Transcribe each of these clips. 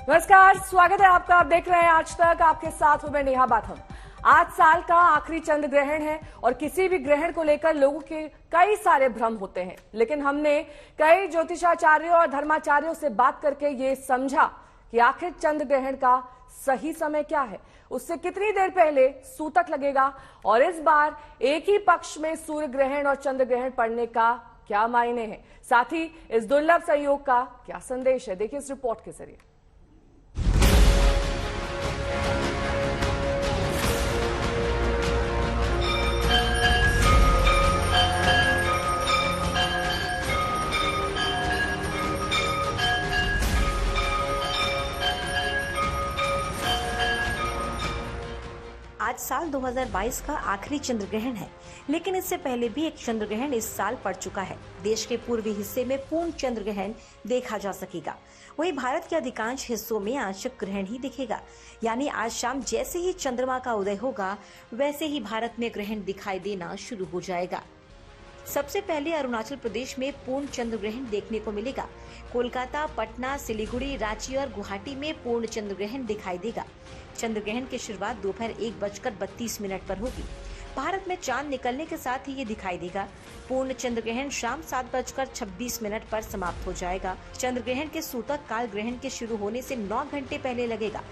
नमस्कार, स्वागत है आपका। आप देख रहे हैं आज तक, आपके साथ हूं मैं नेहा बाथम। आज साल का आखिरी चंद्र ग्रहण है और किसी भी ग्रहण को लेकर लोगों के कई सारे भ्रम होते हैं, लेकिन हमने कई ज्योतिषाचार्यों और धर्माचार्यों से बात करके ये समझा कि आखिर चंद्र ग्रहण का सही समय क्या है, उससे कितनी देर पहले सूतक लगेगा और इस बार एक ही पक्ष में सूर्य ग्रहण और चंद्र ग्रहण पड़ने का क्या मायने हैं, साथ ही इस दुर्लभ संयोग का क्या संदेश है। देखिए इस रिपोर्ट के जरिए। आज साल 2022 का आखिरी चंद्र ग्रहण है, लेकिन इससे पहले भी एक चंद्र ग्रहण इस साल पड़ चुका है। देश के पूर्वी हिस्से में पूर्ण चंद्र ग्रहण देखा जा सकेगा, वहीं भारत के अधिकांश हिस्सों में आंशिक ग्रहण ही दिखेगा। यानी आज शाम जैसे ही चंद्रमा का उदय होगा, वैसे ही भारत में ग्रहण दिखाई देना शुरू हो जाएगा। सबसे पहले अरुणाचल प्रदेश में पूर्ण चंद्र ग्रहण देखने को मिलेगा। कोलकाता, पटना, सिलीगुड़ी, रांची और गुवाहाटी में पूर्ण चंद्र ग्रहण दिखाई देगा। चंद्र ग्रहण की शुरुआत दोपहर 1:32 पर होगी। भारत में चांद निकलने के साथ ही ये दिखाई देगा। पूर्ण चंद्र ग्रहण शाम 7:26 पर समाप्त हो जाएगा। चंद्र ग्रहण के सूतक काल ग्रहण के शुरू होने से 9 घंटे पहले लगेगा।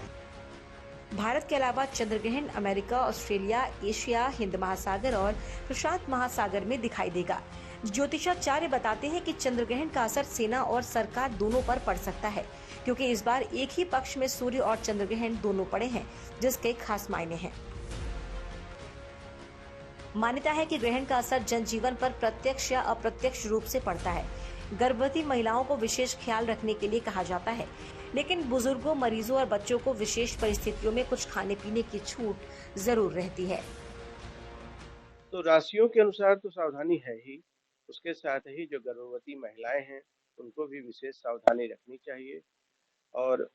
भारत के अलावा चंद्र ग्रहण अमेरिका, ऑस्ट्रेलिया, एशिया, हिंद महासागर और प्रशांत महासागर में दिखाई देगा। ज्योतिषाचार्य बताते हैं कि चंद्र ग्रहण का असर सेना और सरकार दोनों पर पड़ सकता है, क्योंकि इस बार एक ही पक्ष में सूर्य और चंद्र ग्रहण दोनों पड़े हैं, जिसके खास मायने हैं। मान्यता है कि ग्रहण का असर जनजीवन पर प्रत्यक्ष या अप्रत्यक्ष रूप से पड़ता है। गर्भवती महिलाओं को विशेष ख्याल रखने के लिए कहा जाता है, लेकिन बुजुर्गों, मरीजों और बच्चों को विशेष परिस्थितियों में कुछ खाने पीने की छूट जरूर रहती है। तो राशियों के अनुसार तो सावधानी है ही, उसके साथ ही जो गर्भवती महिलाएं हैं उनको भी विशेष सावधानी रखनी चाहिए। और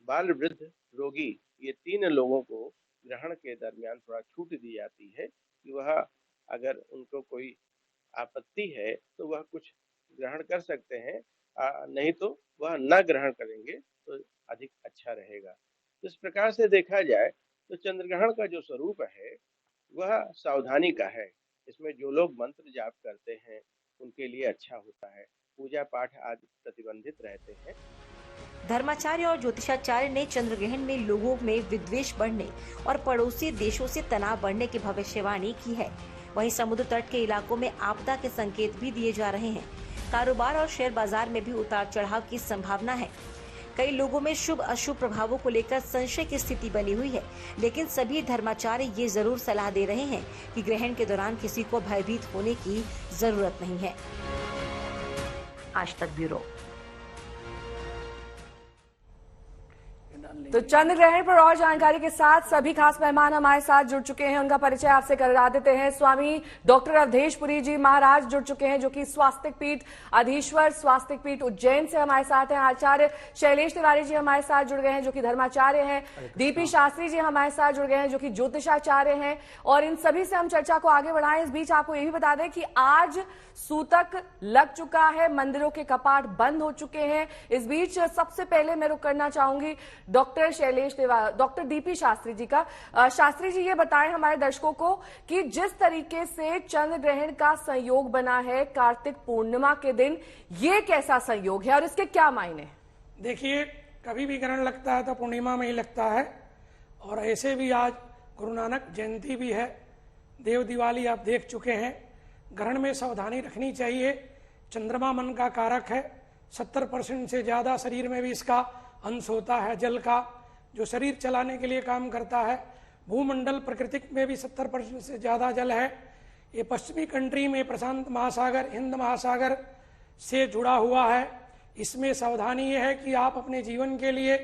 बाल, वृद्ध, रोगी, ये 3 लोगों को ग्रहण के दरमियान थोड़ा छूट दी जाती है कि वह अगर उनको कोई आपत्ति है तो वह कुछ ग्रहण कर सकते हैं, नहीं तो वह न ग्रहण करेंगे तो अधिक अच्छा रहेगा। इस प्रकार से देखा जाए तो चंद्र ग्रहण का जो स्वरूप है वह सावधानी का है। इसमें जो लोग मंत्र जाप करते हैं उनके लिए अच्छा होता है। पूजा पाठ आदि प्रतिबंधित रहते हैं। धर्माचार्य और ज्योतिषाचार्य ने चंद्र ग्रहण में लोगों में विद्वेष बढ़ने और पड़ोसी देशों से तनाव बढ़ने की भविष्यवाणी की है। वहीं समुद्र तट के इलाकों में आपदा के संकेत भी दिए जा रहे हैं। कारोबार और शेयर बाजार में भी उतार चढ़ाव की संभावना है। कई लोगों में शुभ अशुभ प्रभावों को लेकर संशय की स्थिति बनी हुई है, लेकिन सभी धर्माचार्य ये जरूर सलाह दे रहे हैं कि ग्रहण के दौरान किसी को भयभीत होने की जरूरत नहीं है। आज तक ब्यूरो। तो चंद्र ग्रहण पर और जानकारी के साथ सभी खास मेहमान हमारे साथ जुड़ चुके हैं, उनका परिचय आपसे करा देते हैं। स्वामी डॉक्टर अवधेशपुरी जी महाराज जुड़ चुके हैं, जो कि स्वास्तिक पीठ अधीश्वर स्वास्तिक पीठ उज्जैन से हमारे साथ हैं। आचार्य शैलेश तिवारी जी हमारे साथ जुड़ गए हैं, जो कि धर्माचार्य हैं। डीपी शास्त्री जी हमारे साथ जुड़ गए हैं, जो कि ज्योतिषाचार्य हैं। और इन सभी से हम चर्चा को आगे बढ़ाएं। इस बीच आपको ये भी बता दें कि आज सूतक लग चुका है, मंदिरों के कपाट बंद हो चुके हैं। इस बीच सबसे पहले मैं रुक करना चाहूंगी डॉक्टर शैलेश तिवारी, डॉक्टर डीपी शास्त्री जी का। शास्त्री जी ये बताएं हमारे दर्शकों को कि जिस तरीके से चंद्र ग्रहण का संयोग बना है कार्तिक पूर्णिमा के दिन, ये कैसा संयोग है और इसके क्या मायने हैं? देखिए, कभी भी ग्रहण लगता है तो पूर्णिमा में ही लगता है, और ऐसे भी आज गुरु नानक जयंती भी है, देव दिवाली आप देख चुके हैं। ग्रहण में सावधानी रखनी चाहिए। चंद्रमा मन का कारक है, 70% से ज्यादा शरीर में भी इसका अंश होता है, जल का, जो शरीर चलाने के लिए काम करता है। भूमंडल प्रकृति में भी 70% से ज्यादा जल है। ये पश्चिमी कंट्री में प्रशांत महासागर, हिंद महासागर से जुड़ा हुआ है। इसमें सावधानी ये है कि आप अपने जीवन के लिए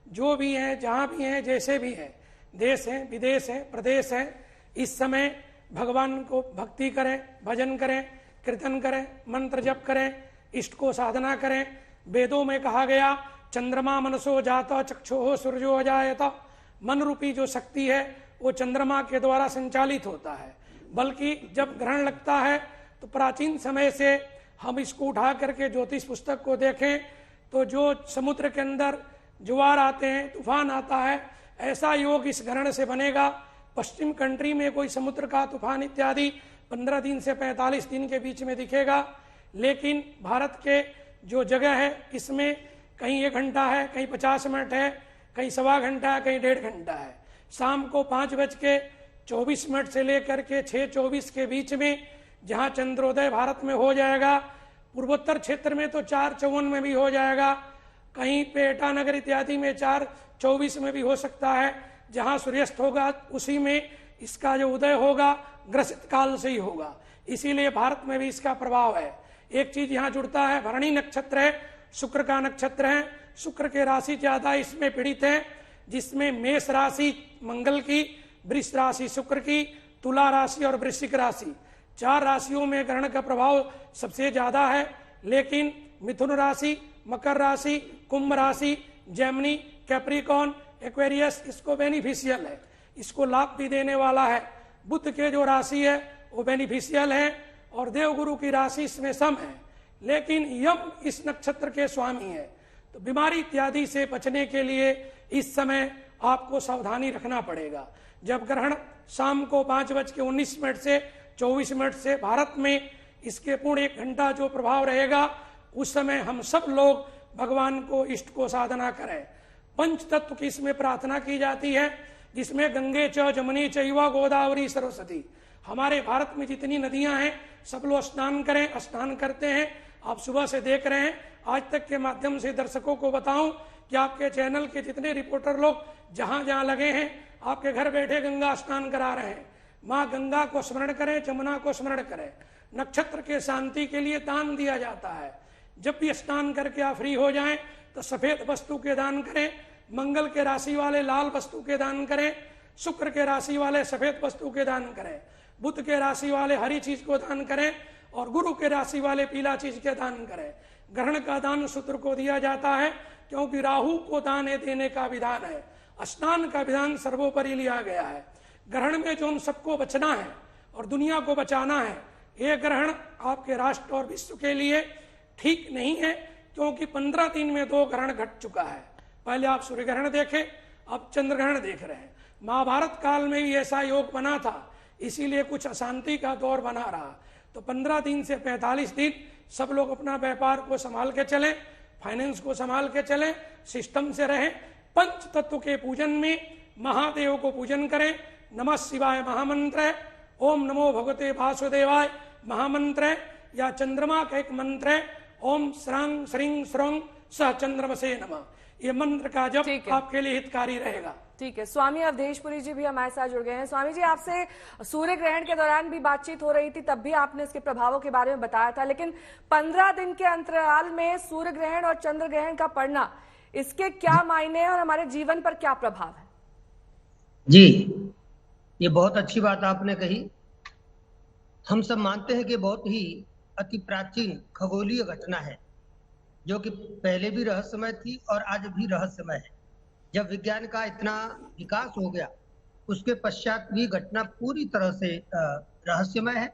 जो भी हैं, जहाँ भी हैं, जैसे भी हैं, देश हैं, विदेश हैं, प्रदेश हैं, इस समय भगवान को भक्ति करें, भजन करें, कीर्तन करें, मंत्र जप करें, इष्ट को साधना करें। वेदों में कहा गया चंद्रमा मनसो जाता चक्षुः सूर्यो अजायत। मन रूपी जो शक्ति है वो चंद्रमा के द्वारा संचालित होता है। बल्कि जब ग्रहण लगता है तो प्राचीन समय से हम इसको उठा करके ज्योतिष पुस्तक को देखें तो जो समुद्र के अंदर ज्वार आते हैं, तूफान आता है, ऐसा योग इस ग्रहण से बनेगा। पश्चिम कंट्री में कोई समुद्र का तूफान इत्यादि 15 दिन से 45 दिन के बीच में दिखेगा, लेकिन भारत के जो जगह है इसमें कहीं 1 घंटा है, कहीं 50 मिनट है, कहीं सवा घंटा है, कहीं 1.5 घंटा है। शाम को 5:24 से लेकर के 6:24 के बीच में जहां चंद्रोदय भारत में हो जाएगा, पूर्वोत्तर क्षेत्र में तो 4:54 में भी हो जाएगा, कहीं पे ईटानगर इत्यादि में 4:24 में भी हो सकता है। जहां सूर्यास्त होगा उसी में इसका जो उदय होगा ग्रसित काल से ही होगा, इसीलिए भारत में भी इसका प्रभाव है। एक चीज यहाँ जुड़ता है, भरणी नक्षत्र है, शुक्र का नक्षत्र है, शुक्र के राशि ज्यादा इसमें पीड़ित है, जिसमें मेष राशि मंगल की, वृष राशि शुक्र की, तुला राशि और वृश्चिक राशि, 4 राशियों में ग्रहण का प्रभाव सबसे ज्यादा है। लेकिन मिथुन राशि, मकर राशि, कुंभ राशि, जेमिनी, कैप्रिकॉन, एक्वेरियस इसको बेनिफिशियल है, इसको लाभ भी देने वाला है। बुध के जो राशि है वो बेनिफिशियल है और देवगुरु की राशि इसमें सम है, लेकिन यम इस नक्षत्र के स्वामी है। तो बीमारी इत्यादि से बचने के लिए इस समय आपको सावधानी रखना पड़ेगा। जब ग्रहण शाम को 5:19 से 24 से भारत में इसके पूर्ण 1 घंटा जो प्रभाव रहेगा, उस समय हम सब लोग भगवान को, इष्ट को साधना करें। पंच तत्व की इसमें प्रार्थना की जाती है, जिसमें गंगे च जमुनी चैव गोदावरी सरस्वती, हमारे भारत में जितनी नदियां हैं सब लोग स्नान करें, स्नान करते हैं। आप सुबह से देख रहे हैं, आज तक के माध्यम से दर्शकों को बताऊं कि आपके चैनल के जितने रिपोर्टर लोग जहां जहां लगे हैं, आपके घर बैठे गंगा स्नान करा रहे हैं। माँ गंगा को स्मरण करें, जमुना को स्मरण करें। नक्षत्र के शांति के लिए दान दिया जाता है। जब भी स्नान करके आप फ्री हो जाएं तो सफेद वस्तु के दान करें, मंगल के राशि वाले लाल वस्तु के दान करें, शुक्र के राशि वाले सफेद वस्तु के दान करें, बुध के राशि वाले हरी चीज को दान करें और गुरु के राशि वाले पीला चीज के दान करें। ग्रहण का दान शूद्र को दिया जाता है, क्योंकि राहु को दान देने का विधान है, स्नान का विधान सर्वोपरि लिया गया है। ग्रहण में जो हम सबको बचना है और दुनिया को बचाना है, ये ग्रहण आपके राष्ट्र और विश्व के लिए ठीक नहीं है, क्योंकि 15 दिन में 2 ग्रहण घट चुका है। पहले आप सूर्य ग्रहण देखे, अब चंद्र ग्रहण देख रहे हैं। महाभारत काल में भी ऐसा योग बना था, इसीलिए कुछ अशांति का दौर बना रहा। तो 15 दिन से 45 दिन सब लोग अपना व्यापार को संभाल के चलें, फाइनेंस को संभाल के चलें, सिस्टम से रहें। पंच तत्व के पूजन में महादेव को पूजन करें। नमः शिवाय महामंत्र है, ओम नमो भगवते वासुदेवाय महामंत्र है, या चंद्रमा का एक मंत्र है, ओम श्रांग श्रींग श्रोंग सह चंद्रमसे नमः। ये मंत्र का जप आपके लिए हितकारी रहेगा। ठीक है, स्वामी अवधेशपुरी जी भी हमारे साथ जुड़ गए हैं। स्वामी जी, आपसे सूर्य ग्रहण के दौरान भी बातचीत हो रही थी, तब भी आपने इसके प्रभावों के बारे में बताया था, लेकिन 15 दिन के अंतराल में सूर्य ग्रहण और चंद्र ग्रहण का पड़ना, इसके क्या मायने हैं और हमारे जीवन पर क्या प्रभाव है? जी, ये बहुत अच्छी बात आपने कही। हम सब मानते हैं कि बहुत ही अति प्राचीन खगोलीय घटना है, जो कि पहले भी रहस्यमय थी और आज भी रहस्यमय है। जब विज्ञान का इतना विकास हो गया, उसके पश्चात भी घटना पूरी तरह से रहस्यमय है।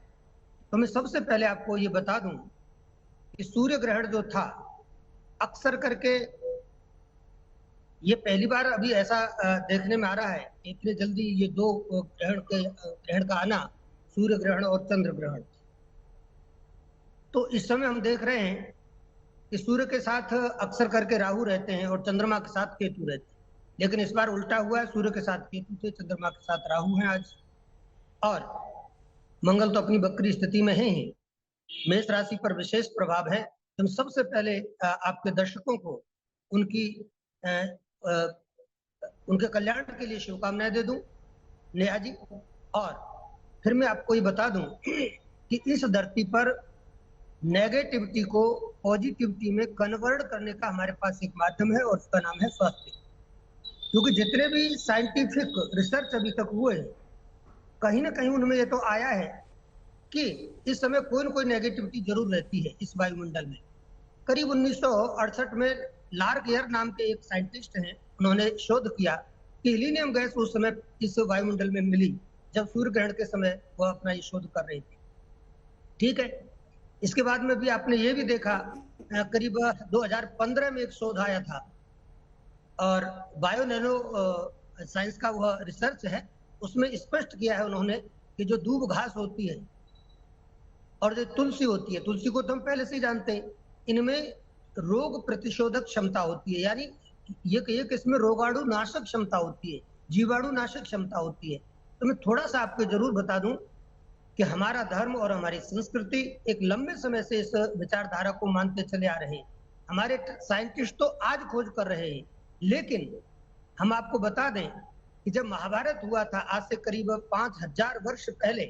तो मैं सबसे पहले आपको ये बता दूं कि सूर्य ग्रहण जो था, अक्सर करके ये पहली बार अभी ऐसा देखने में आ रहा है, इतने जल्दी ये 2 ग्रहण का आना, सूर्य ग्रहण और चंद्र ग्रहण। तो इस समय हम देख रहे हैं कि सूर्य के साथ अक्सर करके राहु रहते हैं और चंद्रमा के साथ केतु रहते हैं, लेकिन इस बार उल्टा हुआ है, सूर्य के साथ केतु थे, चंद्रमा के साथ राहु हैं आज। और मंगल तो अपनी वक्री स्थिति में है ही। मेष राशि पर विशेष प्रभाव है। तो सबसे पहले आपके दर्शकों को उनके कल्याण के लिए शुभकामनाएं दे दूं, नेहा जी। और फिर मैं आपको ये बता दूं कि इस धरती पर नेगेटिविटी को पॉजिटिविटी में कन्वर्ट करने का हमारे पास एक माध्यम है और उसका नाम है स्वास्थ्य। क्योंकि जितने भी साइंटिफिक रिसर्च अभी तक हुए हैं, कहीं ना कहीं उनमें ये तो आया है कि इस समय कोई न कोई नेगेटिविटी जरूर रहती है इस वायुमंडल में। करीब 1968 में लार्क-एयर नाम के एक साइंटिस्ट हैं, उन्होंने शोध किया कि हीलियम गैस उस समय इस वायुमंडल में मिली, जब सूर्य ग्रहण के समय वह अपना ये शोध कर रहे थे। ठीक है, इसके बाद में भी आपने ये भी देखा, करीब 2015 में एक शोध आया था और बायो नैनो साइंस का वह रिसर्च है, उसमें स्पष्ट किया है उन्होंने कि जो दूब घास होती है और जो तुलसी होती है, तुलसी को तो हम पहले से ही जानते हैं, इनमें रोग प्रतिशोधक क्षमता होती है, यानी एक इसमें रोगाणु नाशक क्षमता होती है, जीवाणु नाशक क्षमता होती है। तो मैं थोड़ा सा आपको जरूर बता दूं कि हमारा धर्म और हमारी संस्कृति एक लंबे समय से इस विचारधारा को मानते चले आ रहे हैं। हमारे साइंटिस्ट तो आज खोज कर रहे हैं, लेकिन हम आपको बता दें कि जब महाभारत हुआ था आज से करीब 5000 वर्ष पहले,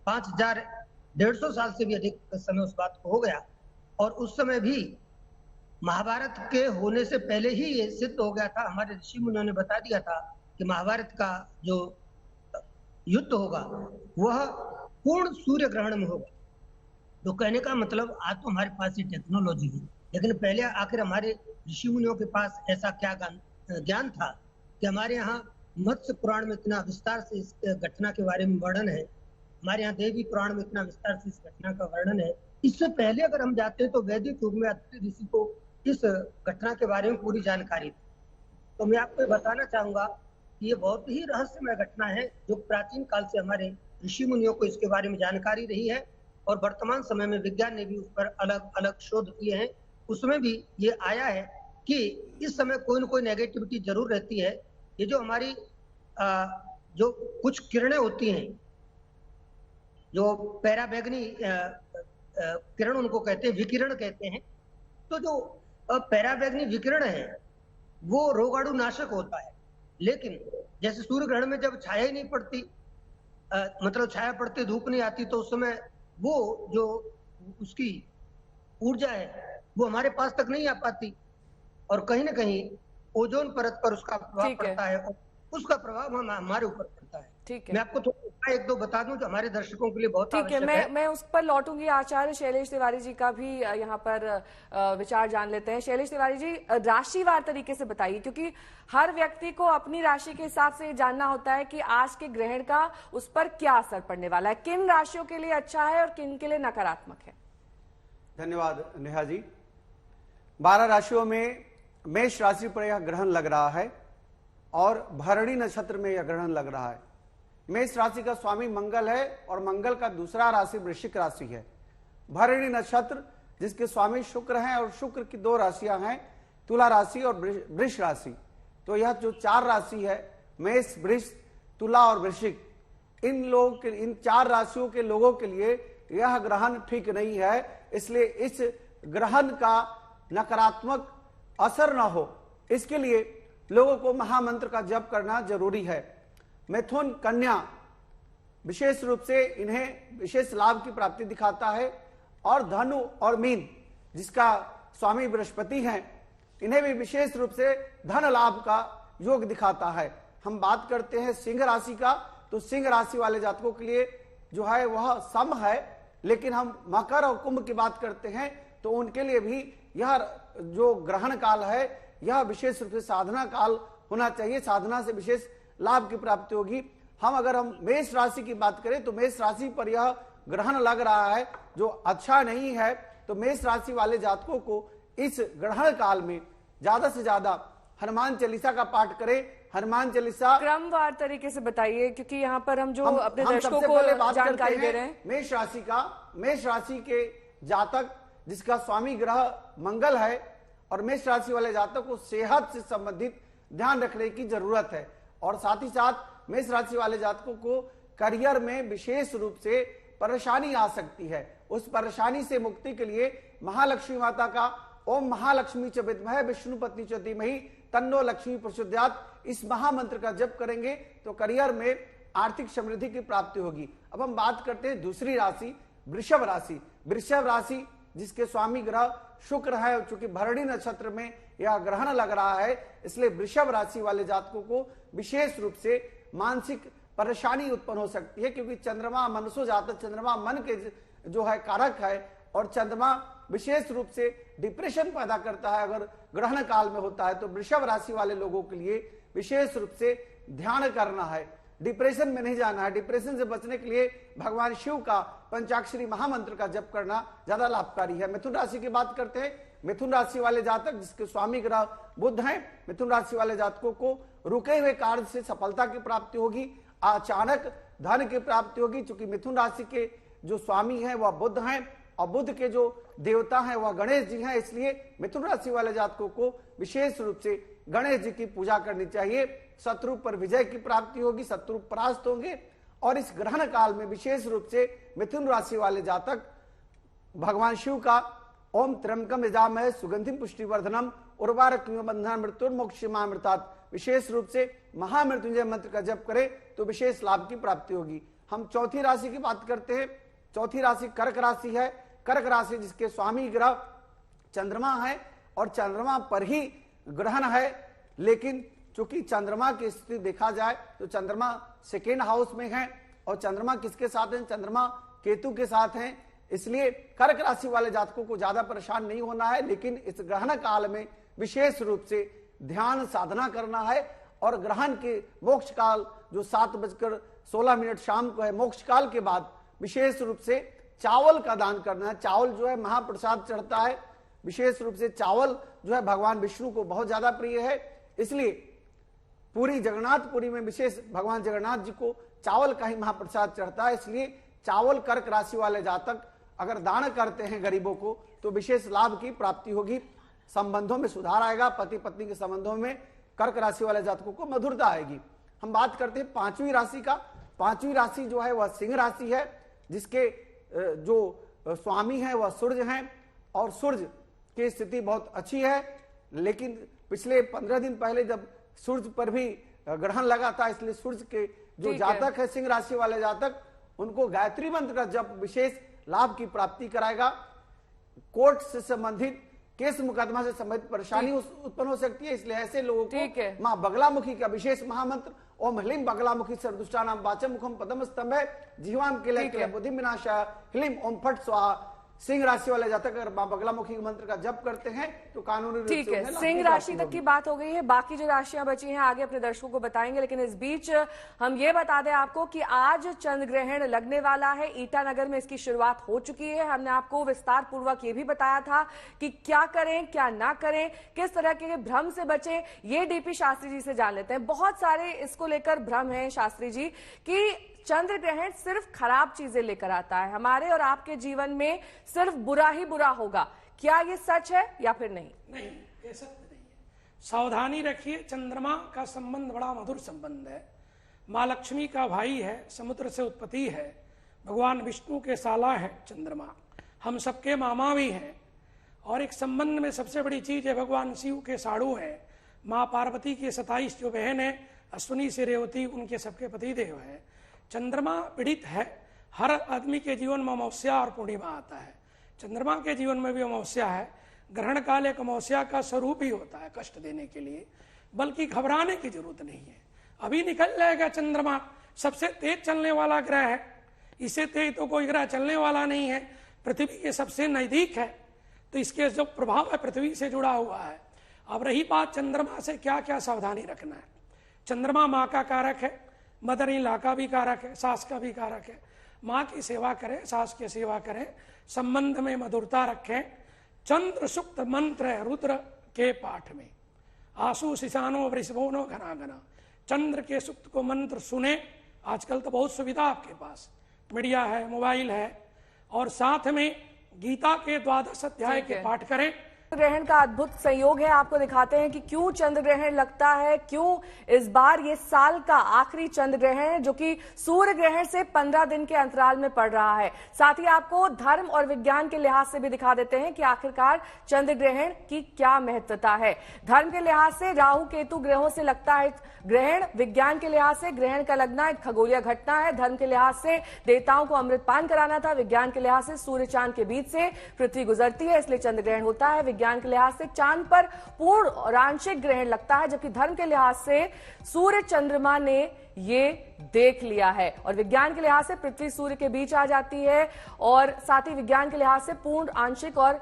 5150 साल से भी अधिक समय उस बात को हो गया, और उस समय भी महाभारत के होने से पहले ही ये सिद्ध हो गया था, हमारे ऋषि मुनियों ने बता दिया था कि महाभारत का जो युद्ध होगा वह पूर्ण सूर्य ग्रहण में होगा। तो कहने का मतलब आज तो हमारे पास ये टेक्नोलॉजी है, लेकिन पहले आखिर हमारे ऋषि मुनियों के पास ऐसा क्या ज्ञान था कि हमारे यहाँ मत्स्य पुराण में इतना विस्तार से इस घटना के बारे में वर्णन है, हमारे यहाँ देवी पुराण में इतना विस्तार से इस घटना का वर्णन है। इससे पहले अगर हम जाते हैं तो वैदिक युग में अत्रि ऋषि को इस घटना के बारे में पूरी जानकारी थी। तो मैं आपको बताना चाहूंगा कि ये बहुत ही रहस्यमय घटना है, जो प्राचीन काल से हमारे ऋषि मुनियों को इसके बारे में जानकारी रही है, और वर्तमान समय में विज्ञान ने भी उस पर अलग अलग शोध किए हैं। उसमें भी ये आया है कि इस समय कोई न कोई नेगेटिविटी जरूर रहती है। ये जो हमारी जो कुछ किरणें होती हैं, जो पैराबैगनी किरण उनको कहते हैं, विकिरण कहते हैं, तो जो पैराबैगनी विकिरण है वो रोगाणु नाशक होता है, लेकिन जैसे सूर्य ग्रहण में जब छाया ही नहीं पड़ती, मतलब छाया पड़ती धूप नहीं आती, तो उस समय वो जो उसकी ऊर्जा है वो हमारे पास तक नहीं आ पाती, और कहीं ना कहीं ओजोन परत पर उसका प्रभाव पड़ता है, और उसका प्रभाव हमारे ऊपर पड़ता है। ठीक है, मैं आपको थोड़ा एक दो बता दूं जो हमारे दर्शकों के लिए बहुत ठीक है। मैं उस पर लौटूंगी। आचार्य शैलेश तिवारी जी का भी यहाँ पर विचार जान लेते हैं। शैलेश तिवारी जी, राशिवार तरीके से बताइए, क्योंकि हर व्यक्ति को अपनी राशि के हिसाब से जानना होता है कि आज के ग्रहण का उस पर क्या असर पड़ने वाला है, किन राशियों के लिए अच्छा है और किन के लिए नकारात्मक है। धन्यवाद नेहा जी। 12 राशियों में मेष राशि पर यह ग्रहण लग रहा है और भरणी नक्षत्र में यह ग्रहण लग रहा है। मेष राशि का स्वामी मंगल है और मंगल का दूसरा राशि वृश्चिक राशि है। भरणी नक्षत्र जिसके स्वामी शुक्र हैं, और शुक्र की 2 राशियां हैं, तुला राशि और वृष राशि। तो यह जो 4 राशि है, मेष, वृष, तुला और वृश्चिक, इन 4 राशियों के लोगों के लिए यह ग्रहण ठीक नहीं है। इसलिए इस ग्रहण का नकारात्मक असर न हो, इसके लिए लोगों को महामंत्र का जप करना जरूरी है। मिथुन, कन्या विशेष रूप से इन्हें विशेष लाभ की प्राप्ति दिखाता है, और धनु और मीन जिसका स्वामी बृहस्पति हैं, इन्हें भी विशेष रूप से धन लाभ का योग दिखाता है। हम बात करते हैं सिंह राशि का, तो सिंह राशि वाले जातकों के लिए जो है वह सम है, लेकिन हम मकर और कुंभ की बात करते हैं तो उनके लिए भी यह जो ग्रहण काल है यह विशेष रूप से साधना काल होना चाहिए, साधना से विशेष लाभ की प्राप्ति होगी। अगर हम मेष राशि की बात करें तो मेष राशि पर यह ग्रहण लग रहा है जो अच्छा नहीं है। तो मेष राशि वाले जातकों को इस ग्रहण काल में ज्यादा से ज्यादा हनुमान चालीसा का पाठ करें। हनुमान चालीसा क्रमवार तरीके से बताइए, क्योंकि यहाँ पर हम जो अपने दर्शकों को जानकारी दे रहे हैं। मेष राशि का, मेष राशि के जातक जिसका स्वामी ग्रह मंगल है, और मेष राशि वाले जातक को सेहत से संबंधित ध्यान रखने की जरूरत है, और साथ ही साथ मेष राशि वाले जातकों को करियर में विशेष रूप से परेशानी आ सकती है। उस परेशानी से मुक्ति के लिए महालक्ष्मी माता का ओम महालक्ष्मी च विद्महे विष्णुपत्नी च धीमहि तन्नो लक्ष्मी प्रचोदयात्, इस महामंत्र का जप करेंगे तो करियर में आर्थिक समृद्धि की प्राप्ति होगी। अब हम बात करते हैं दूसरी राशि वृषभ राशि। वृषभ राशि जिसके स्वामी ग्रह शुक्र है, चूंकि भरणी नक्षत्र में यह ग्रहण लग रहा है, इसलिए वृषभ राशि वाले जातकों को विशेष रूप से मानसिक परेशानी उत्पन्न हो सकती है, क्योंकि चंद्रमा मनुष्य जातक, चंद्रमा मन के जो है कारक है, और चंद्रमा विशेष रूप से डिप्रेशन पैदा करता है अगर ग्रहण काल में होता है। तो वृषभ राशि वाले लोगों के लिए विशेष रूप से ध्यान करना है, डिप्रेशन में नहीं जाना है। डिप्रेशन से बचने के लिए भगवान शिव का पंचाक्षरी महामंत्र का जप करना ज्यादा लाभकारी है। मिथुन राशि की बात करते हैं। मिथुन राशि वाले जातक जिसके स्वामी ग्रह बुध हैं, मिथुन राशि वाले जातकों को रुके हुए कार्य से सफलता की प्राप्ति होगी, अचानक धन की प्राप्ति होगी। चूंकि मिथुन राशि के जो स्वामी हैं वह बुध हैं और बुध के जो देवता हैं वह गणेश जी हैं, इसलिए मिथुन राशि वाले जातकों को विशेष रूप से गणेश जी की पूजा करनी चाहिए। शत्रु पर विजय की प्राप्ति होगी, शत्रु परास्त होंगे। और इस ग्रहण काल में विशेष रूप से मिथुन राशि वाले जातक भगवान शिव का ओम त्र्यंबकम यजामहे सुगंधिम पुष्टिवर्धनम उर्वारुकमिव बन्धनान् मृत्युर्मोक्षमामृतात् विशेष रूप से महामृत्युंजय मंत्र का जप करें तो विशेष लाभ की प्राप्ति होगी। हम चौथी राशि की बात करते हैं। चौथी राशि कर्क राशि है। कर्क राशि जिसके स्वामी ग्रह चंद्रमा है और चंद्रमा पर ही ग्रहण है, लेकिन चूंकि चंद्रमा की स्थिति देखा जाए तो चंद्रमा सेकेंड हाउस में है और चंद्रमा किसके साथ है? चंद्रमा केतु के साथ हैं। इसलिए कर्क राशि वाले जातकों को ज्यादा परेशान नहीं होना है, लेकिन इस ग्रहण काल में विशेष रूप से ध्यान साधना करना है और ग्रहण के मोक्ष काल जो 7:16 शाम को है, मोक्ष काल के बाद विशेष रूप से चावल का दान करना है। चावल जो है महाप्रसाद चढ़ता है, विशेष रूप से चावल जो है भगवान विष्णु को बहुत ज्यादा प्रिय है, इसलिए पूरी जगन्नाथपुरी में विशेष भगवान जगन्नाथ जी को चावल का ही महाप्रसाद चढ़ता है। इसलिए चावल कर्क राशि वाले जातक अगर दान करते हैं गरीबों को तो विशेष लाभ की प्राप्ति होगी, संबंधों में सुधार आएगा, पति पत्नी के संबंधों में कर्क राशि वाले जातकों को मधुरता आएगी। हम बात करते हैं पांचवी राशि का। पांचवी राशि जो है वह सिंह राशि है, जिसके जो स्वामी है वह सूर्य हैं और सूर्य की स्थिति बहुत अच्छी है, लेकिन पिछले 15 दिन पहले जब सूर्य पर भी ग्रहण लगा था, इसलिए सूर्य के जो जातक है सिंह राशि वाले जातक, उनको गायत्री मंत्र का जप विशेष लाभ की प्राप्ति कराएगा। कोर्ट से संबंधित केस मुकदमा से संबंधित परेशानी उत्पन्न हो सकती है, इसलिए ऐसे लोगों को मां बगलामुखी का विशेष महामंत्र ओम ह्लीं बगलामुखी सर्वदुष्टानां वाचम मुखम पदम स्तंभे जीवाम के बुद्धि विनाशाय ह्लीं ओम फट स्वाहा। सिंह राशि वाले जातक अगर मां बगलामुखी मंत्र का जप करते हैं तो कानूनी रूप से ठीक है। सिंह राशि तक की बात हो गई है, बाकी जो राशियां बची हैं आगे अपने दर्शकों को बताएंगे, लेकिन इस बीच हम ये बता दें आपको कि आज चंद्र ग्रहण लगने वाला है। ईटानगर में इसकी शुरुआत हो चुकी है। हमने आपको विस्तार पूर्वक ये भी बताया था कि क्या करें क्या ना करें, किस तरह के भ्रम से बचें, ये डीपी शास्त्री जी से जान लेते हैं। बहुत सारे इसको लेकर भ्रम है शास्त्री जी कि चंद्र ग्रहण सिर्फ खराब चीजें लेकर आता है, हमारे और आपके जीवन में सिर्फ बुरा ही बुरा होगा। क्या ये सच है या फिर नहीं? नहीं, ये सत्य नहीं है। सावधानी रखिए। चंद्रमा का संबंध बड़ा मधुर संबंध है। माँ लक्ष्मी का भाई है, समुद्र से उत्पत्ति है, भगवान विष्णु के साला है चंद्रमा, हम सबके मामा भी हैं। और एक संबंध में सबसे बड़ी चीज है भगवान शिव के साड़ू है, माँ पार्वती के 27 जो बहन है, अश्विनी से रेवती, उनके सबके पतिदेव है। चंद्रमा पीड़ित है। हर आदमी के जीवन में अमावस्या और पूर्णिमा आता है, चंद्रमा के जीवन में भी अमावस्या है। ग्रहण काल एक अमावस्या का स्वरूप ही होता है कष्ट देने के लिए, बल्कि घबराने की जरूरत नहीं है। अभी निकल जाएगा। चंद्रमा सबसे तेज चलने वाला ग्रह है, इससे तेज तो कोई ग्रह चलने वाला नहीं है, पृथ्वी के सबसे नजदीक है, तो इसके जो प्रभाव है पृथ्वी से जुड़ा हुआ है। अब रही बात चंद्रमा से क्या क्या सावधानी रखना है। चंद्रमा माँ का कारक है, मदर इन लॉ का भी कारक है, सास का भी कारक है। माँ की सेवा करें, सास की सेवा करें, संबंध में मधुरता रखें। चंद्र सुक्त मंत्र है रुद्र के पाठ में, आसु शिशानो वृषभोनो घना घना। चंद्र के सुक्त को मंत्र सुने। आजकल तो बहुत सुविधा आपके पास, मीडिया है, मोबाइल है, और साथ में गीता के 12 अध्याय के पाठ करें। ग्रहण का अद्भुत संयोग है, आपको दिखाते हैं कि क्यों चंद्र ग्रहण लगता है, क्यों इस बार ये साल का आखिरी चंद्र ग्रहण है जो कि सूर्य ग्रहण से 15 दिन के अंतराल में पड़ रहा है। साथ ही आपको धर्म और विज्ञान के लिहाज से भी दिखा देते हैं कि आखिरकार चंद्र ग्रहण की क्या महत्वता है। धर्म के लिहाज से राहु केतु ग्रहों से लगता है ग्रहण, विज्ञान के लिहाज से ग्रहण का लगना एक खगोलीय घटना है। धर्म के लिहाज से देवताओं को अमृतपान कराना था, विज्ञान के लिहाज से सूर्य चांद के बीच से पृथ्वी गुजरती है, इसलिए चंद्र ग्रहण होता है। विज्ञान के लिहाज से चांद पर पूर्ण और आंशिक ग्रहण लगता है, जबकि धर्म के लिहाज से सूर्य चंद्रमा ने ये देख लिया है। और विज्ञान के लिहाज से पृथ्वी सूर्य के बीच आ जाती है, और साथ ही विज्ञान के लिहाज से पूर्ण, आंशिक और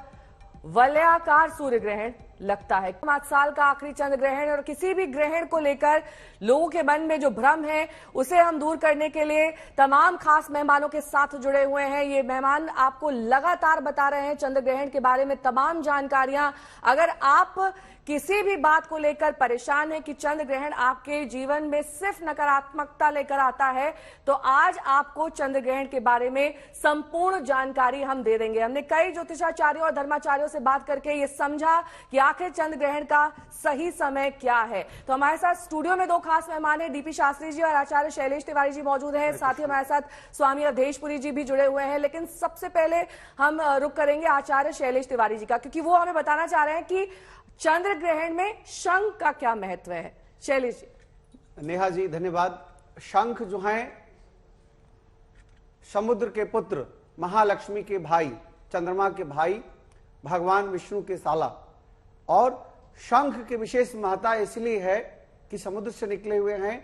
वलयाकार सूर्य ग्रहण लगता है। 5 साल का आखिरी चंद्र ग्रहण और किसी भी ग्रहण को लेकर लोगों के मन में जो भ्रम है उसे हम दूर करने के लिए तमाम खास मेहमानों के साथ जुड़े हुए हैं। ये मेहमान आपको लगातार बता रहे हैं चंद्र ग्रहण के बारे में तमाम जानकारियां। अगर आप किसी भी बात को लेकर परेशान है कि चंद्र ग्रहण आपके जीवन में सिर्फ नकारात्मकता लेकर आता है, तो आज आपको चंद्र ग्रहण के बारे में संपूर्ण जानकारी हम दे देंगे। हमने कई ज्योतिषाचार्यों और धर्माचार्यों से बात करके ये समझा कि आखिर चंद्र ग्रहण का सही समय क्या है। तो हमारे साथ स्टूडियो में 2 खास मेहमान हैं, डीपी शास्त्री जी और आचार्य शैलेश तिवारी जी मौजूद हैं। साथ ही हमारे साथ स्वामी अवधेशपुरी जी भी जुड़े हुए हैं। लेकिन सबसे पहले हम रुक करेंगे आचार्य शैलेश तिवारी जी का, क्योंकि वो हमें बताना चाह रहे हैं कि चंद्र ग्रहण में शंख का क्या महत्व है। शैलेश जी। नेहा जी धन्यवाद। शंख जो हैं समुद्र के पुत्र, महालक्ष्मी के भाई, चंद्रमा के भाई, भगवान विष्णु के साला। और शंख की विशेष महत्ता इसलिए है कि समुद्र से निकले हुए हैं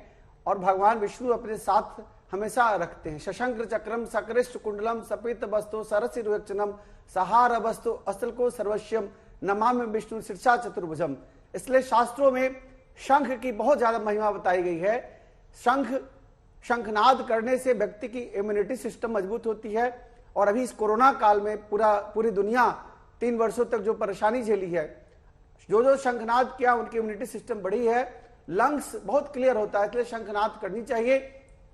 और भगवान विष्णु अपने साथ हमेशा रखते हैं। शशंकर चक्रम सकरिष्ट कुंडलम सपित वस्तु सरसिरुचनम सहार वस्तु अस्त्र को सर्वस्यम नमामि विष्णु शीर्षा चतुर्भुजम। इसलिए शास्त्रों में शंख की बहुत ज्यादा महिमा बताई गई है। शंखनाद करने से व्यक्ति की इम्यूनिटी सिस्टम मजबूत होती है। और अभी इस कोरोना काल में पूरी दुनिया 3 वर्षों तक जो परेशानी झेली है, जो शंखनाद किया उनकी इम्यूनिटी सिस्टम बढ़ी है, लंग्स बहुत क्लियर होता है, इसलिए शंखनाद करनी चाहिए।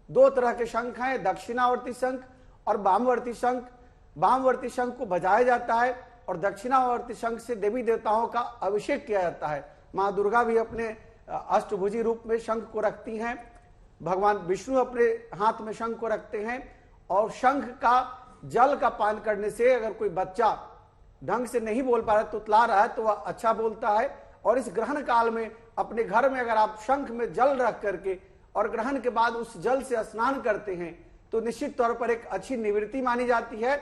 2 तरह के शंख हैं, दक्षिणावर्ती शंख और वामवर्ती शंख। वामवर्ती शंख को बजाया जाता है और दक्षिणावर्ती शंख से देवी देवताओं का अभिषेक किया जाता है। मां दुर्गा भी अपने अष्टभुजी रूप में शंख को रखती हैं, भगवान विष्णु अपने हाथ में शंख को रखते हैं। और शंख का जल का पान करने से अगर कोई बच्चा ढंग से नहीं बोल पा रहा है, तुतला रहा है, तो वह अच्छा बोलता है। और इस ग्रहण काल में अपने घर में अगर आप शंख में जल रख करके और ग्रहण के बाद उस जल से स्नान करते हैं तो निश्चित तौर पर एक अच्छी निवृत्ति मानी जाती है।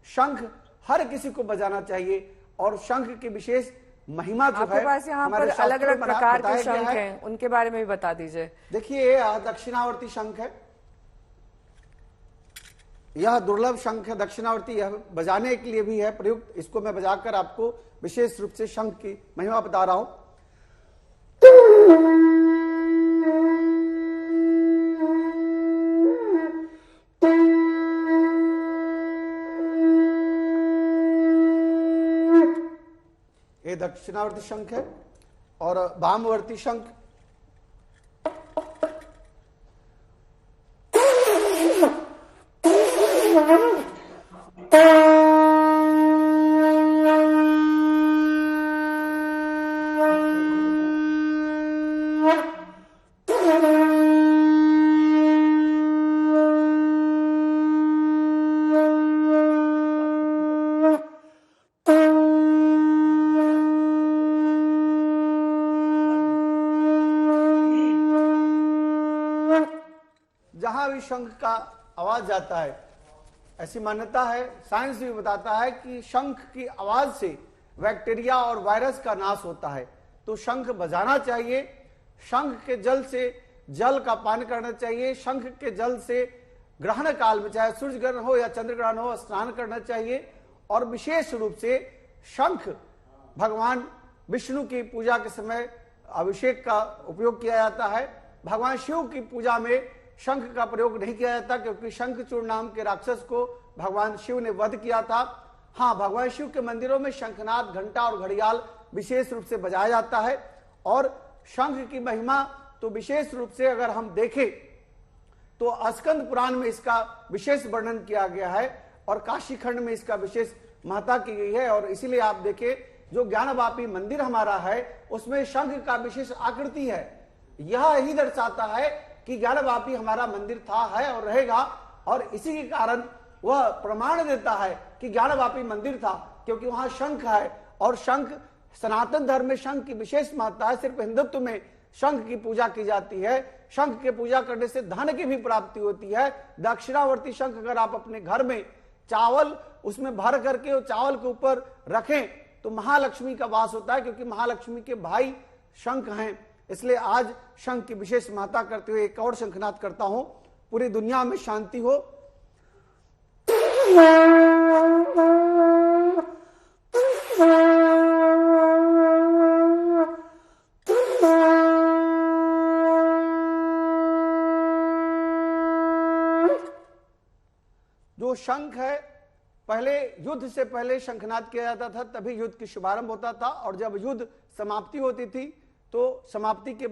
शंख हर किसी को बजाना चाहिए और शंख की विशेष महिमा जो है, पास यहाँ पर अलग अलग प्रकार के शंख हैं, उनके बारे में भी बता दीजिए। देखिए दक्षिणावर्ती शंख है, यह दुर्लभ शंख है दक्षिणावर्ती, यह बजाने के लिए भी है प्रयुक्त। इसको मैं बजाकर आपको विशेष रूप से शंख की महिमा बता रहा हूं। ये दक्षिणावर्ती शंख है। और वामवर्ती शंख शंख का आवाज जाता है, ऐसी मान्यता है, साइंस भी बताता है कि शंख की आवाज से बैक्टीरिया और वायरस का नाश होता है। तो शंख बजाना चाहिए। शंख के जल से जल का पान करना चाहिए। शंख के जल से ग्रहण काल में चाहे सूर्य ग्रहण हो या चंद्र ग्रहण हो स्नान करना चाहिए। और विशेष रूप से शंख भगवान विष्णु की पूजा के समय अभिषेक का उपयोग किया जाता है। भगवान शिव की पूजा में शंख का प्रयोग नहीं किया जाता, क्योंकि शंखचूड़ नाम के राक्षस को भगवान शिव ने वध किया था। हाँ, भगवान शिव के मंदिरों में शंखनाद, घंटा और घड़ियाल विशेष रूप से बजाया जाता है। और शंख की महिमा तो विशेष रूप से अगर हम देखें तो स्कंद पुराण में इसका विशेष वर्णन किया गया है और काशी खंड में इसका विशेष महत्ता की गई है। और इसीलिए आप देखें जो ज्ञानवापी मंदिर हमारा है उसमें शंख का विशेष आकृति है। यह ही दर्शाता है कि ज्ञानवापी हमारा मंदिर था, है और रहेगा। और इसी के कारण वह प्रमाण देता है कि ज्ञानवापी मंदिर था, क्योंकि वहां शंख है। और शंख सनातन धर्म में शंख की विशेष महत्ता है। सिर्फ हिंदुत्व में शंख की पूजा की जाती है। शंख की पूजा करने से धन की भी प्राप्ति होती है। दक्षिणावर्ती शंख अगर आप अपने घर में चावल उसमें भर करके और चावल के ऊपर रखें तो महालक्ष्मी का वास होता है, क्योंकि महालक्ष्मी के भाई शंख हैं। इसलिए आज शंख की विशेष महत्ता करते हुए एक और शंखनाद करता हूं। पूरी दुनिया में शांति हो। शंख है, पहले युद्ध से पहले शंखनाद किया जाता था, तभी युद्ध की शुभारंभ होता था, और जब युद्ध समाप्ति होती थी तो समाप्ति के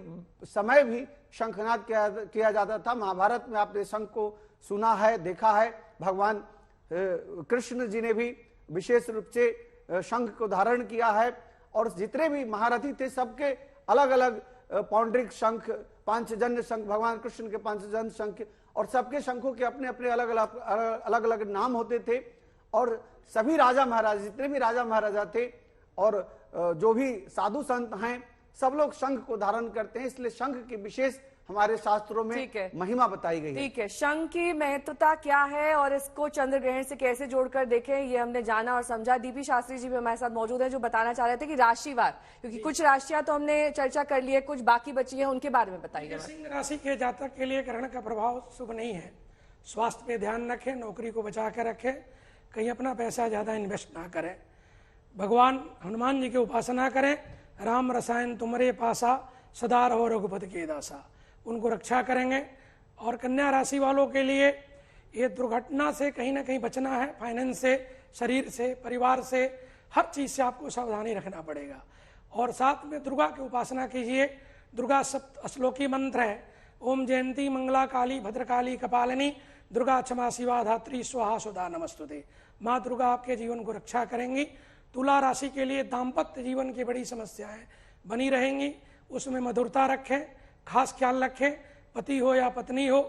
समय भी शंखनाद किया जाता था। महाभारत में आपने शंख को सुना है, देखा है। भगवान कृष्ण जी ने भी विशेष रूप से शंख को धारण किया है, और जितने भी महारथी थे सबके अलग अलग पौंड्रिक शंख, पांचजन्य शंख, भगवान कृष्ण के पांचजन्य शंख, और सबके शंखों के अपने अपने अलग अलग नाम होते थे। और सभी राजा महाराज, जितने भी राजा महाराजा थे और जो भी साधु संत हैं, सब लोग शंख को धारण करते हैं, इसलिए शंख की विशेष हमारे शास्त्रों में महिमा बताई गई है। ठीक है, शंख की महत्वता क्या है और इसको चंद्र ग्रहण से कैसे जोड़कर देखें, ये हमने जाना और समझा। डीपी शास्त्री जी भी हमारे साथ मौजूद हैं, जो बताना चाह रहे थे कि राशिवार, क्योंकि कुछ राशियां तो हमने चर्चा कर ली है, कुछ बाकी बची है, उनके बारे में बताइए। सिंह राशि के जातक के लिए ग्रहण का प्रभाव शुभ नहीं है। स्वास्थ्य पे ध्यान रखें, नौकरी को बचा कर रखें, कहीं अपना पैसा ज्यादा इन्वेस्ट ना करें। भगवान हनुमान जी की उपासना करें। राम रसायन तुमरे पासा, सदा रहो रघुपति के दासा, उनको रक्षा करेंगे। और कन्या राशि वालों के लिए ये दुर्घटना से कहीं ना कहीं बचना है, फाइनेंस से, शरीर से, परिवार से, हर चीज से आपको सावधानी रखना पड़ेगा। और साथ में दुर्गा की उपासना कीजिए। दुर्गा सप्त श्लोकी मंत्र है, ओम जयंती मंगला काली भद्रकाली कपालिनी दुर्गा क्षमा शिवा धात्री स्वाहा सुधा नमस्तुते। माँ दुर्गा आपके जीवन को रक्षा करेंगी। तुला राशि के लिए दाम्पत्य जीवन की बड़ी समस्याएं बनी रहेंगी, उसमें मधुरता रखें, खास ख्याल रखें। पति हो या पत्नी हो,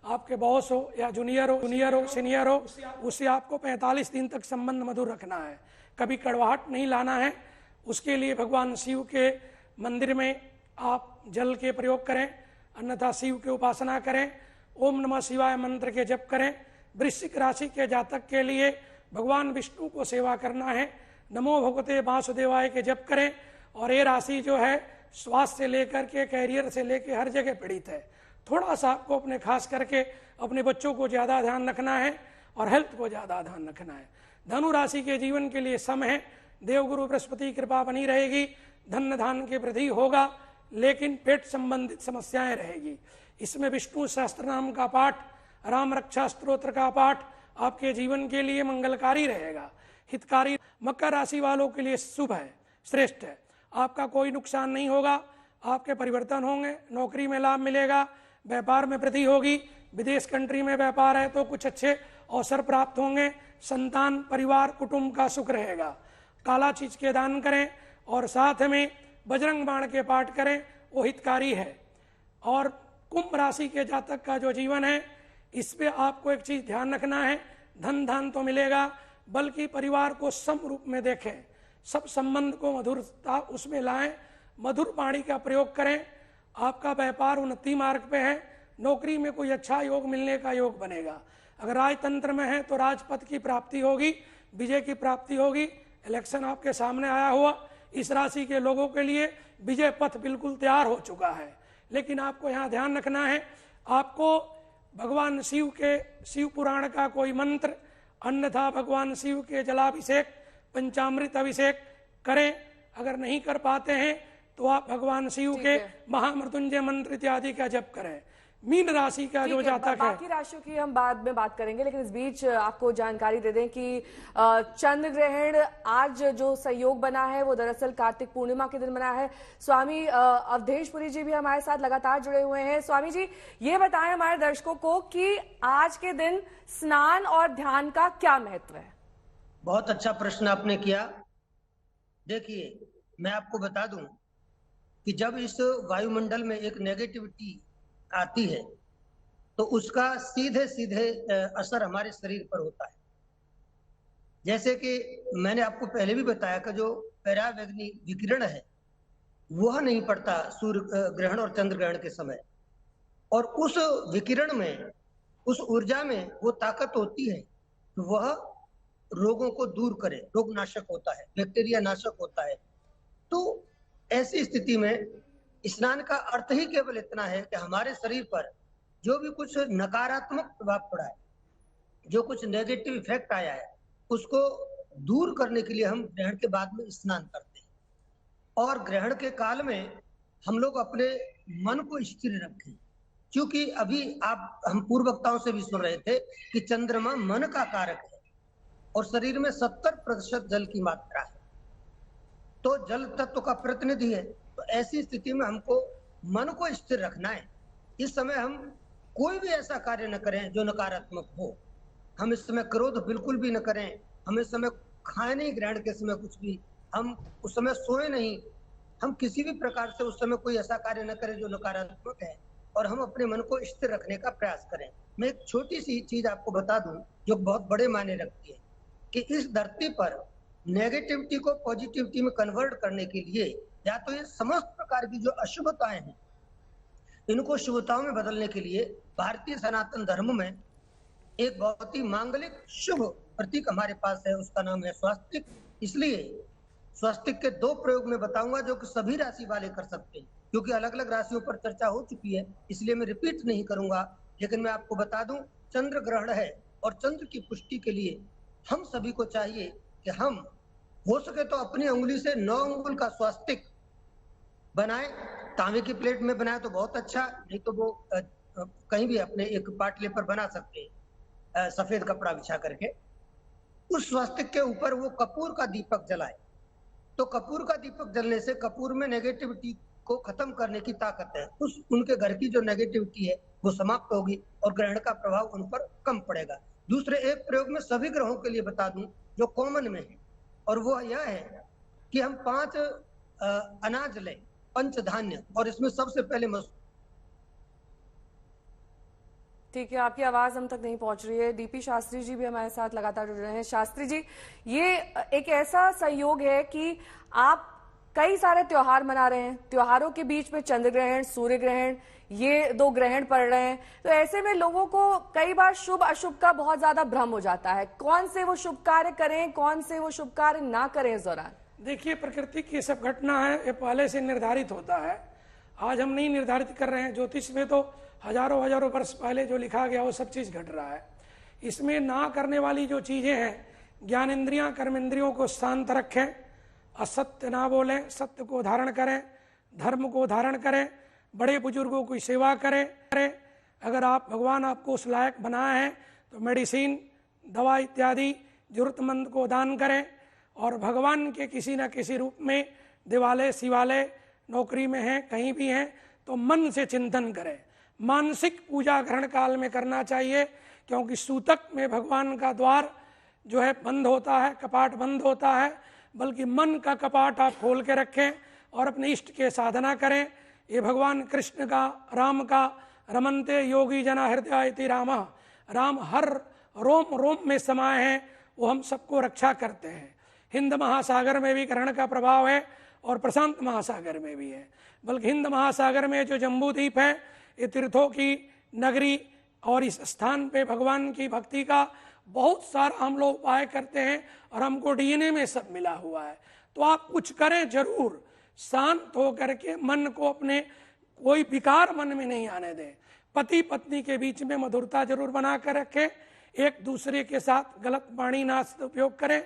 आपके बॉस हो या जूनियर हो, सीनियर हो, उससे आपको 45 दिन तक संबंध मधुर रखना है, कभी कड़वाहट नहीं लाना है। उसके लिए भगवान शिव के मंदिर में आप जल के प्रयोग करें, अन्यथा शिव की उपासना करें, ओम नमः शिवाय मंत्र के जप करें। वृश्चिक राशि के जातक के लिए भगवान विष्णु को सेवा करना है, नमो भगवते वासुदेवाय के जप करें। और ये राशि जो है स्वास्थ्य से लेकर के कैरियर से लेकर हर जगह पीड़ित है। थोड़ा सा आपको अपने खास करके अपने बच्चों को ज्यादा ध्यान रखना है और हेल्थ को ज्यादा ध्यान रखना है। धनु राशि के जीवन के लिए सम है, देवगुरु बृहस्पति कृपा बनी रहेगी, धन धान की वृद्धि होगा, लेकिन पेट संबंधित समस्याएं रहेगी। इसमें विष्णु सहस्त्र नाम का पाठ, राम रक्षा स्तोत्र का पाठ आपके जीवन के लिए मंगलकारी रहेगा, हितकारी। मकर राशि वालों के लिए शुभ है, श्रेष्ठ है, आपका कोई नुकसान नहीं होगा, आपके परिवर्तन होंगे, नौकरी में लाभ मिलेगा, व्यापार में वृद्धि होगी, विदेश कंट्री में व्यापार है तो कुछ अच्छे अवसर प्राप्त होंगे, संतान, परिवार, कुटुंब का सुख रहेगा। काला चीज के दान करें और साथ में बजरंग बाण के पाठ करें, वो हितकारी है। और कुंभ राशि के जातक का जो जीवन है, इस पे आपको एक चीज ध्यान रखना है, धन धान तो मिलेगा, बल्कि परिवार को सम रूप में देखें, सब संबंध को मधुरता उसमें लाएं, मधुर वाणी का प्रयोग करें। आपका व्यापार उन्नति मार्ग पे है, नौकरी में कोई अच्छा योग मिलने का योग बनेगा। अगर राजतंत्र में है तो राजपद की प्राप्ति होगी, विजय की प्राप्ति होगी। इलेक्शन आपके सामने आया हुआ, इस राशि के लोगों के लिए विजय पथ बिल्कुल तैयार हो चुका है। लेकिन आपको यहाँ ध्यान रखना है, आपको भगवान शिव के शिव पुराण का कोई मंत्र, अन्यथा भगवान शिव के जलाभिषेक, पंचामृत अभिषेक करें। अगर नहीं कर पाते हैं तो आप भगवान शिव के महामृत्युंजय मंत्र इत्यादि का जप करें। मीन राशि का जो जातक है, बाकी राशियों की हम बाद में बात करेंगे, लेकिन इस बीच आपको जानकारी दे दें कि चंद्र ग्रहण आज जो संयोग बना है वो दरअसल कार्तिक पूर्णिमा के दिन बना है। स्वामी अवधेशपुरी जी भी हमारे साथ लगातार जुड़े हुए हैं। स्वामी जी, ये बताएं हमारे दर्शकों को कि आज के दिन स्नान और ध्यान का क्या महत्व है। बहुत अच्छा प्रश्न आपने किया। देखिए, मैं आपको बता दूं कि जब इस वायुमंडल में एक नेगेटिविटी आती है तो उसका सीधे सीधे असर हमारे शरीर पर होता है। जैसे कि मैंने आपको पहले भी बताया कि जो परावैंगनी विकिरण है वह नहीं पड़ता सूर्य ग्रहण और चंद्र ग्रहण के समय, और उस विकिरण में, उस ऊर्जा में वो ताकत होती है कि वह रोगों को दूर करे, रोग नाशक होता है, बैक्टीरिया नाशक होता है। तो ऐसी स्थिति में स्नान का अर्थ ही केवल इतना है कि हमारे शरीर पर जो भी कुछ नकारात्मक प्रभाव पड़ा है, जो कुछ नेगेटिव इफेक्ट आया है, उसको दूर करने के लिए हम ग्रहण के बाद में स्नान करते हैं। और ग्रहण के काल में हम लोग अपने मन को स्थिर रखें, क्योंकि अभी आप हम पूर्व वक्ताओं से भी सुन रहे थे कि चंद्रमा मन का कारक है और शरीर में 70% जल की मात्रा है, तो जल तत्व का प्रतिनिधि है। तो ऐसी स्थिति में हमको मन को स्थिर रखना है। इस समय हम कोई भी ऐसा कार्य न करें जो नकारात्मक हो। हम इस समय क्रोध बिल्कुल भी न करें। हम इस समय खाए नहीं ग्रहण के समय कुछ भी, हम उस समय सोए नहीं, हम किसी भी प्रकार से उस समय कोई ऐसा कार्य न करें जो नकारात्मक है, और हम अपने मन को स्थिर रखने का प्रयास करें। मैं एक छोटी सी चीज आपको बता दूं जो बहुत बड़े मायने रखती है कि इस धरती पर नेगेटिविटी को पॉजिटिविटी में कन्वर्ट करने के लिए या तो ये समस्त प्रकार की जो अशुभताएं हैं इनको शुभताओं में बदलने के लिए भारतीय सनातन धर्म में एक बहुत ही मांगलिक शुभ प्रतीक हमारे पास है, उसका नाम है स्वास्तिक। इसलिए स्वास्तिक के 2 प्रयोग में बताऊंगा जो कि सभी राशि वाले कर सकते हैं, क्योंकि अलग अलग राशियों पर चर्चा हो चुकी है, इसलिए मैं रिपीट नहीं करूंगा। लेकिन मैं आपको बता दूं, चंद्र ग्रहण है और चंद्र की पुष्टि के लिए हम सभी को चाहिए कि हम हो सके तो अपनी उंगली से 9 अंगुल का स्वास्तिक बनाए। तांबे की प्लेट में बनाए तो बहुत अच्छा, नहीं तो वो कहीं भी अपने एक पाटले पर बना सकते हैं, सफेद कपड़ा बिछा करके। उस स्वास्तिक के ऊपर वो कपूर का दीपक जलाए, तो कपूर का दीपक जलने से कपूर में नेगेटिविटी को खत्म करने की ताकत है। उनके घर की जो नेगेटिविटी है वो समाप्त होगी और ग्रहण का प्रभाव उन पर कम पड़ेगा। दूसरे एक प्रयोग में सभी ग्रहों के लिए बता दूं जो कॉमन में है, और वो यह है कि हम 5 अनाज लें, पंचधान्य, और इसमें सबसे पहले ठीक है, आपकी आवाज हम तक नहीं पहुंच रही है। डीपी शास्त्री जी भी हमारे साथ लगातार जुड़ रहे हैं। शास्त्री जी, ये एक ऐसा संयोग है कि आप कई सारे त्योहार मना रहे हैं, त्योहारों के बीच में चंद्र ग्रहण, सूर्य ग्रहण, ये 2 ग्रहण पड़ रहे हैं, तो ऐसे में लोगों को कई बार शुभ अशुभ का बहुत ज्यादा भ्रम हो जाता है। कौन से वो शुभ कार्य करें, कौन से वो शुभ कार्य ना करें इस दौरान? देखिए, प्रकृति की सब घटना है, ये पहले से निर्धारित होता है। आज हम नहीं निर्धारित कर रहे हैं। ज्योतिष में तो हजारों हजारों वर्ष पहले जो लिखा गया वो सब चीज घट रहा है। इसमें ना करने वाली जो चीजें हैं, ज्ञानेंद्रियां कर्मेंद्रियों को शांत रखें, असत्य ना बोलें, सत्य को धारण करें, धर्म को धारण करें, बड़े बुजुर्गों की सेवा करें। अगर भगवान आपको उस लायक बनाए हैं तो मेडिसिन, दवा इत्यादि जरूरतमंद को दान करें, और भगवान के किसी न किसी रूप में दिवाले शिवालय नौकरी में हैं, कहीं भी हैं, तो मन से चिंतन करें। मानसिक पूजा ग्रहण काल में करना चाहिए, क्योंकि सूतक में भगवान का द्वार जो है बंद होता है, कपाट बंद होता है, बल्कि मन का कपाट आप खोल के रखें और अपने इष्ट के साधना करें। ये भगवान कृष्ण का, राम का, रमनते योगी जना हृदय इति राम, राम हर रोम रोम में समाये हैं, वो हम सबको रक्षा करते हैं। हिंद महासागर में भी ग्रहण का प्रभाव है और प्रशांत महासागर में भी है। बल्कि हिंद महासागर में जो जम्बू द्वीप है, ये तीर्थों की नगरी, और इस स्थान पे भगवान की भक्ति का बहुत सारा हम लोग उपाय करते हैं और हमको डीएनए में सब मिला हुआ है। तो आप कुछ करें जरूर, शांत होकर के मन को अपने कोई विकार मन में नहीं आने दें। पति पत्नी के बीच में मधुरता जरूर बना कर रखें, एक दूसरे के साथ गलत वाणी ना उपयोग करें,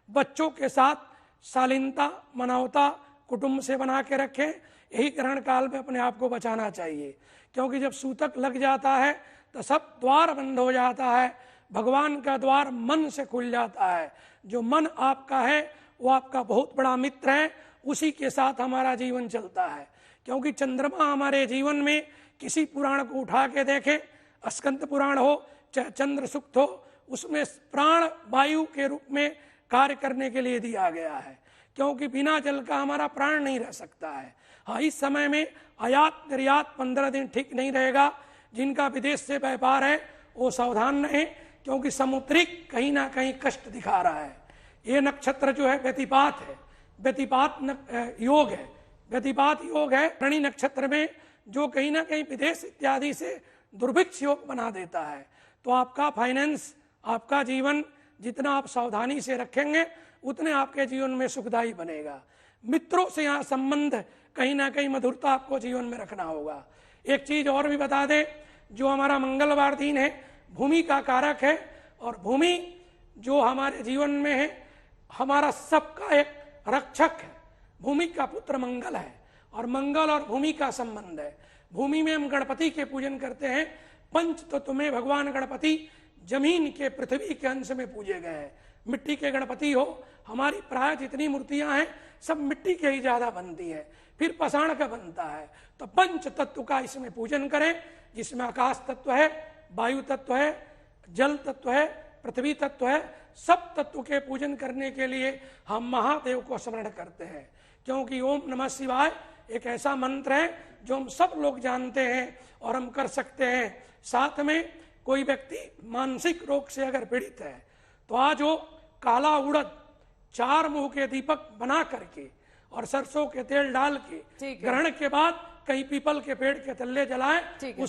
बच्चों के साथ शालीनता मानवता कुटुंब से बना के रखें। यही ग्रहण काल में अपने आप को बचाना चाहिए, क्योंकि जब सूतक लग जाता है तो सब द्वार बंद हो जाता है, भगवान का द्वार मन से खुल जाता है। जो मन आपका है वो आपका बहुत बड़ा मित्र है, उसी के साथ हमारा जीवन चलता है। क्योंकि चंद्रमा हमारे जीवन में, किसी पुराण को उठा के देखें, स्कंद पुराण हो चाहे चंद्र सूक्त हो, उसमें प्राण वायु के रूप में कार्य करने के लिए दिया गया है, क्योंकि बिना जल का हमारा प्राण नहीं रह सकता है। हाँ, इस समय में आयात निर्यात 15 दिन ठीक नहीं रहेगा। जिनका विदेश से व्यापार है वो सावधान रहे, क्योंकि समुद्रिक कहीं ना कहीं कष्ट दिखा रहा है। ये नक्षत्र जो है व्यतिपात है, व्यतिपात योग है, व्यतिपात योग है ऋणी नक्षत्र में, जो कहीं ना कहीं विदेश इत्यादि से दुर्भिक्ष योग बना देता है। तो आपका फाइनेंस, आपका जीवन जितना आप सावधानी से रखेंगे उतने आपके जीवन में सुखदायी बनेगा। मित्रों से यहाँ संबंध कहीं ना कहीं मधुरता आपको जीवन में रखना होगा। एक चीज और भी बता दें, जो हमारा मंगलवार दिन है भूमि का कारक है, और भूमि जो हमारे जीवन में है हमारा सबका एक रक्षक है। भूमि का पुत्र मंगल है और मंगल और भूमि का संबंध है। भूमि में हम गणपति के पूजन करते हैं। पंच तत्व में भगवान गणपति जमीन के, पृथ्वी के अंश में पूजे गए हैं। मिट्टी के गणपति हो, हमारी प्राय जितनी मूर्तियां हैं सब मिट्टी के ही ज्यादा बनती है, फिर पाषाण का बनता है। तो पंच तत्व का इसमें पूजन करें, जिसमें आकाश तत्व है, वायु तत्व है, जल तत्व है, पृथ्वी तत्व है। सब तत्व के पूजन करने के लिए हम महादेव को स्मरण करते हैं, क्योंकि ओम नमः शिवाय एक ऐसा मंत्र है जो हम सब लोग जानते हैं और हम कर सकते हैं। साथ में कोई व्यक्ति मानसिक रोग से अगर पीड़ित है तो आज वो काला उड़द 4 मुंह के दीपक बना करके और सरसों के तेल डाल के ग्रहण के बाद कहीं पीपल के पेड़ के तल्ले जलाएं।